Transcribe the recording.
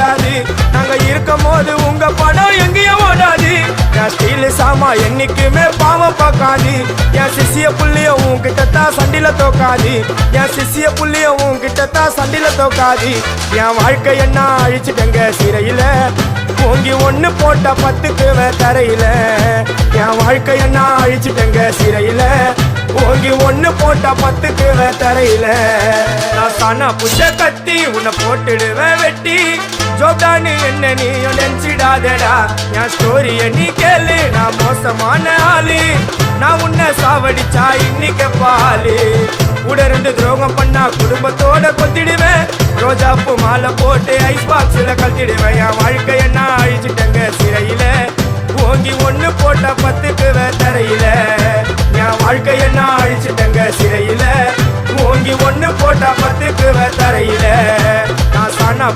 ஓடாது. நாங்க இருக்கும் போது உங்க படம் எங்கேயும் ஓடாது. என் ஸ்டீல் சாமா என்னைக்குமே பாவம் பார்க்காது. என் சிசிய புள்ளிய உன்கிட்டத்தான் சண்டில தோக்காது. என் சிசிய புள்ளிய உன்கிட்டத்தான் சண்டில தோக்காது. என் வாழ்க்கை என்ன அழிச்சுட்டங்க சிறையில, ஓங்கி ஒண்ணு போட்ட 10க்கு தரையில. என் வாழ்க்கை என்ன அழிச்சுட்டங்க சிறையில, ஓங்கி ஒண்ணு போட்ட 10க்கு தரையில. நான் சானா புஷ கத்தி உன்னை போட்டுடுவேன் வெட்டி. ஜோப்டானு என்ன நீ நினைச்சிடாதடா. என் ஸ்டோரிய நீ கேளு, நான் மோசமான ஆளு. நான் உன்னை சாவடிச்சா இன்னைக்கு பாலு. கூட 2 துரோகம் பண்ணா குடும்பத்தோட கொத்திடுவேன். ரோஜாப்பு மாலை போட்டு ஐஸ் பாக்ஸ்ல கழட்டிடுவேன். என் வாழ்க்கை என்ன அழிச்சுட்டங்க சிறையில, ஓங்கி ஒண்ணு போட்ட 10க்கு தரையில. என் வாழ்க்கை என்ன அழிச்சுட்டங்க சிறையில, ஓங்கி ஒண்ணு போட்ட 10க்கு தரையில. நான் சானா